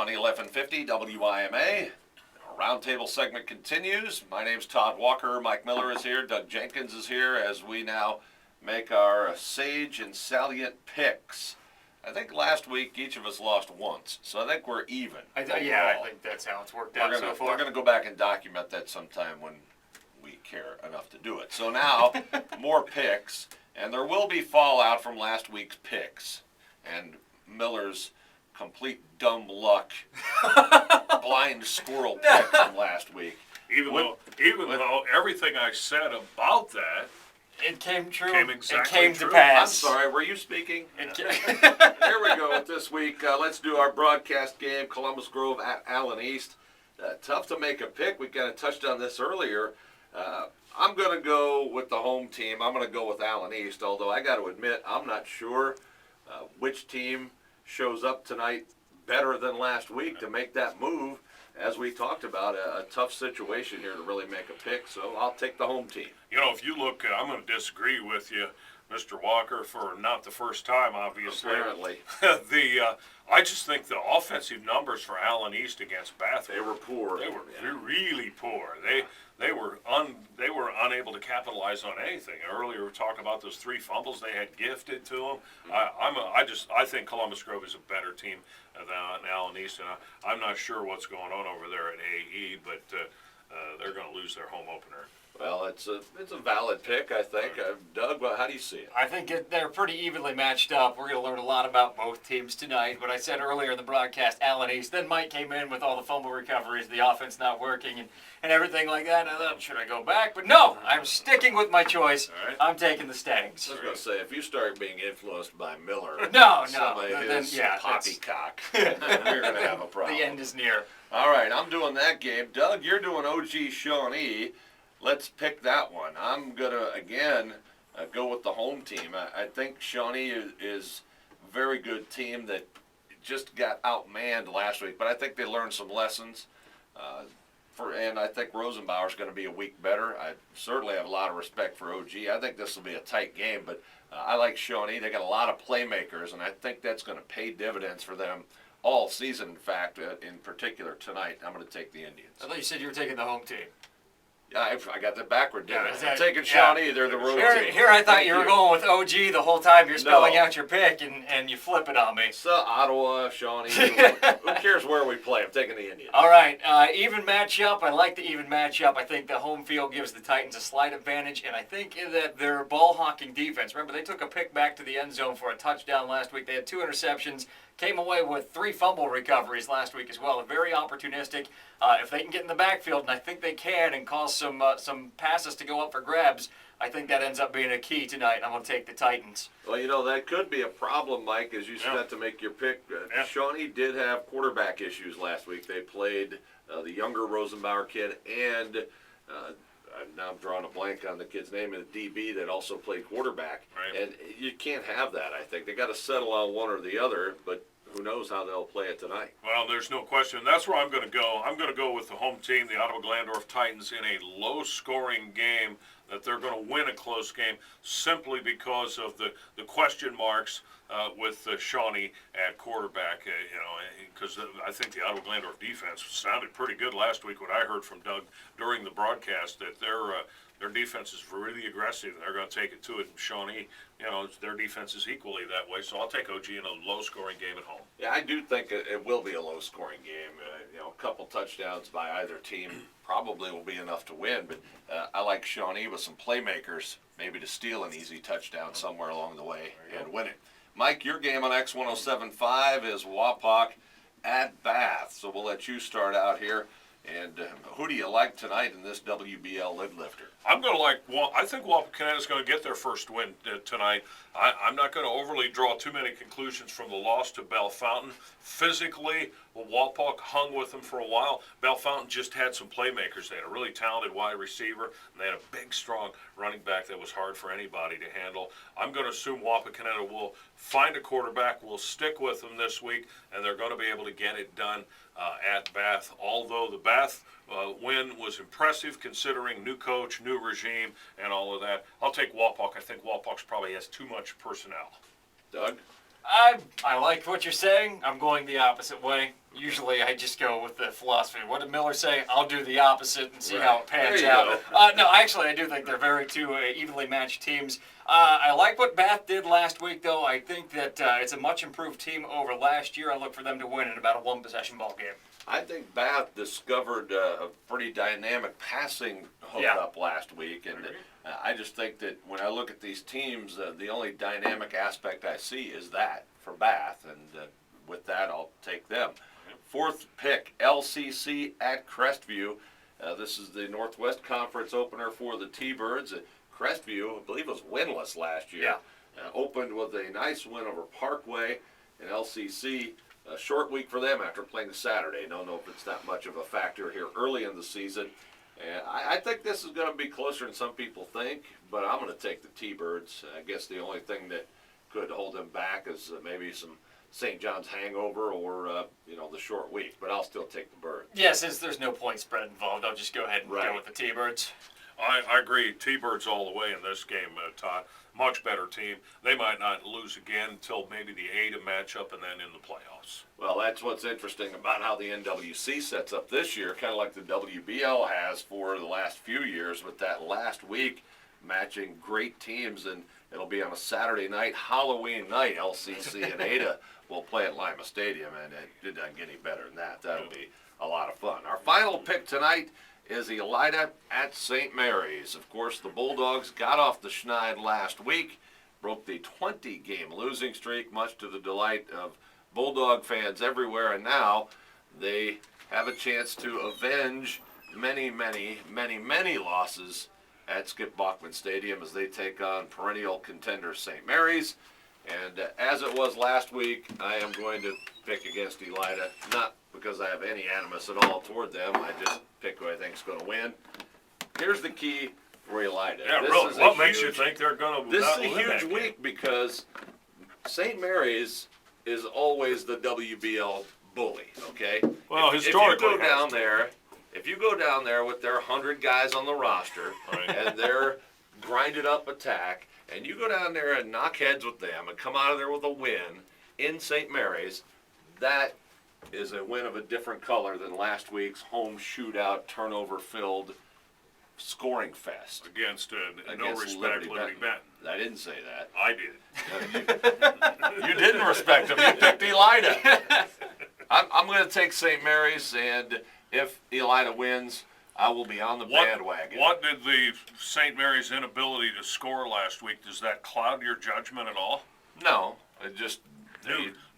Shawnee 1150 WIMA. Our roundtable segment continues. My name's Todd Walker. Mike Miller is here. Doug Jenkins is here as we now make our sage and salient picks. I think last week each of us lost once, so I think we're even. I think that's how it's worked out so far. We're going to go back and document that sometime when we care enough to do it. So now, more picks, and there will be fallout from last week's picks. And Miller's complete dumb luck, blind squirrel pick from last week. Even though everything I said about that it came true. Exactly it came true. to pass. I'm sorry, were you speaking? Here we go with this week. Let's do our broadcast game, Columbus Grove at Allen East. Tough to make a pick. We kind of touched on this earlier. I'm going to go with the home team. I'm going to go with Allen East, although I got to admit I'm not sure which team shows up tonight better than last week to make that move. As we talked about, a tough situation here to really make a pick, so I'll take the home team. You know, if you look, I'm going to disagree with you, Mr. Walker, for not the first time, obviously. Apparently. I just think the offensive numbers for Allen East against Bath They were poor. They were really poor. They were unable to capitalize on anything. Earlier we were talking about those 3 fumbles they had gifted to them. I think Columbus Grove is a better team than Allen East, and I'm not sure what's going on over there at AE, but they're going to lose their home opener. Well, it's a valid pick, I think. Doug, how do you see it? I think they're pretty evenly matched up. We're going to learn a lot about both teams tonight. But I said earlier in the broadcast, Allen East. Then Mike came in with all the fumble recoveries, the offense not working, and everything like that. And I thought, should I go back? But no, I'm sticking with my choice. All right. I'm taking the Stangs. I was going to say, if you start being influenced by Miller, no, poppycock, we're going to have a problem. The end is near. All right, I'm doing that game. Doug, you're doing OG Shawnee. Let's pick that one. I'm going to, again, go with the home team. I think Shawnee is a very good team that just got outmanned last week, but I think they learned some lessons. And I think Rosenbauer's going to be a week better. I certainly have a lot of respect for OG. I think this will be a tight game, but I like Shawnee. They got a lot of playmakers, and I think that's going to pay dividends for them all season. In fact, in particular tonight, I'm going to take the Indians. I thought you said you were taking the home team. I got that backward, didn't I? I'm taking Yeah. Shawnee. They're the road team. Here I thought you were going with OG the whole time. You're spelling out your pick, and you flip it on me. So Ottawa, Shawnee. Who cares where we play? I'm taking the Indians. All right, even matchup. I like the even matchup. I think the home field gives the Titans a slight advantage, and I think that their ball hawking defense. Remember, they took a pick back to the end zone for a touchdown last week. They had 2 interceptions. Came away with 3 fumble recoveries last week as well. Very opportunistic. If they can get in the backfield, and I think they can, and cause some passes to go up for grabs, I think that ends up being a key tonight. I'm going to take the Titans. Well, you know, that could be a problem, Mike, as you set to make your pick. Shawnee did have quarterback issues last week. They played the younger Rosenbauer kid and now I'm drawing a blank on the kid's name, and the DB that also played quarterback. Right. And you can't have that, I think. They got to settle on one or the other, but who knows how they'll play it tonight. Well, there's no question. That's where I'm going to go. I'm going to go with the home team, the Ottawa Glandorf Titans, in a low-scoring game, that they're going to win a close game simply because of the question marks with Shawnee at quarterback. Because I think the Ottawa Glandorf defense sounded pretty good last week. What I heard from Doug during the broadcast, that their defense is really aggressive. They're going to take it to it. And Shawnee, their defense is equally that way. So I'll take OG in a low-scoring game at home. Yeah, I do think it will be a low-scoring game. A couple touchdowns by either team probably will be enough to win. But I like Shawnee with some playmakers, maybe to steal an easy touchdown somewhere along the way and win it. Mike, your game on X1075 is Wapak at Bath. So we'll let you start out here. And who do you like tonight in this WBL lid lifter? I'm going to I think Wapakoneta is going to get their first win tonight. I'm not going to overly draw too many conclusions from the loss to Bell Fountain. Physically, Wapak hung with them for a while. Bell Fountain just had some playmakers. They had a really talented wide receiver, and they had a big, strong running back that was hard for anybody to handle. I'm going to assume Wapakoneta will find a quarterback, will stick with them this week, and they're going to be able to get it done at Bath. Although the Bath win was impressive considering new coach, new regime, and all of that. I'll take Wapak. I think Wapak probably has too much personnel. Doug? I like what you're saying. I'm going the opposite way. Usually I just go with the philosophy. What did Miller say? I'll do the opposite and see how it pans There you out. No, actually I do think they're very two evenly matched teams. I like what Bath did last week, though. I think that it's a much improved team over last year. I look for them to win in about a one-possession ball game. I think Bath discovered a pretty dynamic passing hookup last week, and I just think that when I look at these teams, the only dynamic aspect I see is that for Bath, and with that, I'll take them. Fourth pick, LCC at Crestview. This is the Northwest Conference opener for the T-Birds. Crestview, I believe, was winless last year. Opened with a nice win over Parkway, and LCC. A short week for them after playing Saturday. Don't know if it's that much of a factor here early in the season. And I think this is going to be closer than some people think, but I'm going to take the T-Birds. I guess the only thing that could hold them back is maybe some St. John's hangover or, the short week, but I'll still take the Birds. Yeah, since there's no point spread involved, I'll just go ahead and go with the T-Birds. I agree. T-Birds all the way in this game, Todd. Much better team. They might not lose again until maybe the Ada matchup and then in the playoffs. Well, that's what's interesting about how the NWC sets up this year, kind of like the WBL has for the last few years, with that last week matching great teams, and it'll be on a Saturday night, Halloween night. LCC and Ada will play at Lima Stadium, and it doesn't get any better than that. That'll be a lot of fun. Our final pick tonight is Elida at St. Mary's. Of course, the Bulldogs got off the schneid last week, broke the 20-game losing streak, much to the delight of Bulldog fans everywhere, and now they have a chance to avenge many, many, many, many losses at Skip Bachman Stadium as they take on perennial contender St. Mary's. And as it was last week, I am going to pick against Elida, not because I have any animus at all toward them. I just pick who I think is going to win. Here's the key for Elida. Yeah, really. What makes you think they're going to This not is a win that huge game? week because St. Mary's is always the WBL bully, okay? Well, historically, if you go down there with their 100 guys on the roster and their grinded up attack, and you go down there and knock heads with them and come out of there with a win in St. Mary's, that is a win of a different color than last week's home shootout, turnover-filled scoring fest. against no respect, Liberty Benton. I didn't say that. I did. You didn't respect him. You picked Elida. I'm going to take St. Mary's, and if Elida wins, I will be on the bandwagon. What did the St. Mary's inability to score last week, does that cloud your judgment at all? No, it just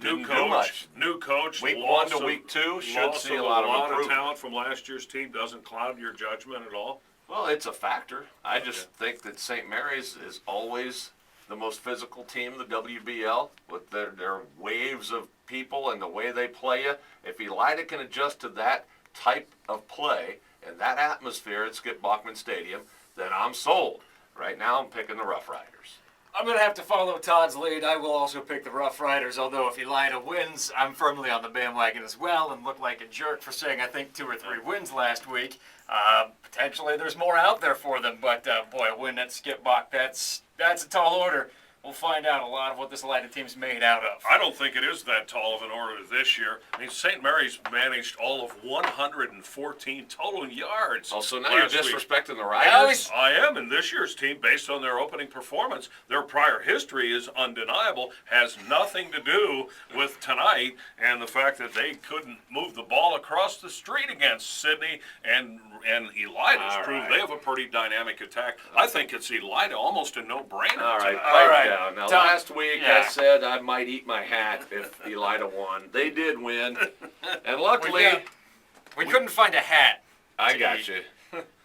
New coach. Week 1 to week 2 should see a lot of improvement. Talent from last year's team doesn't cloud your judgment at all. Well, it's a factor. I just think that St. Mary's is always the most physical team in the WBL with their waves of people and the way they play you. If Elida can adjust to that type of play and that atmosphere at Skip Bachman Stadium, then I'm sold. Right now, I'm picking the Rough Riders. I'm going to have to follow Todd's lead. I will also pick the Rough Riders, although if Elida wins, I'm firmly on the bandwagon as well and look like a jerk for saying I think 2 or 3 wins last week. Potentially there's more out there for them, but boy, a win at Skip Bach, that's a tall order. We'll find out a lot of what this Elida team's made out of. I don't think it is that tall of an order this year. I mean, St. Mary's managed all of 114 total yards. Oh, so now you're last week. disrespecting the Riders? I am, and this year's team, based on their opening performance, their prior history is undeniable, has nothing to do with tonight and the fact that they couldn't move the ball across the street against Sydney and Elida's proved they have a pretty dynamic attack. I think it's Elida, almost a no-brainer. All right, tonight. Now, last week I said I might eat my hat if Elida won. They did win, and luckily we couldn't find a hat. I got you.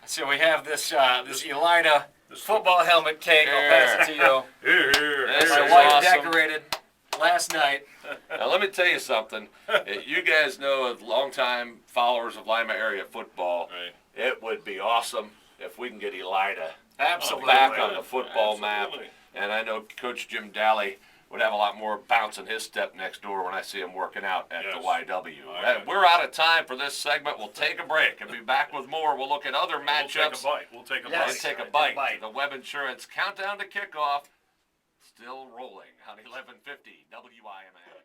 So we have this Elida football helmet cake. I'll pass it to you. This My is wife awesome. decorated last night. Now, let me tell you something. You guys know, as longtime followers of Lima area football, it would be awesome if we can get Elida back on the football map. And I know Coach Jim Daly would have a lot more bounce in his step next door when I see him working out at the YW. We're out of time for this segment. We'll take a break and be back with more. We'll look at other matchups. We'll take a bite. We'll take a bite. The Web Insurance Countdown to Kickoff. still rolling on 1150 WIMA.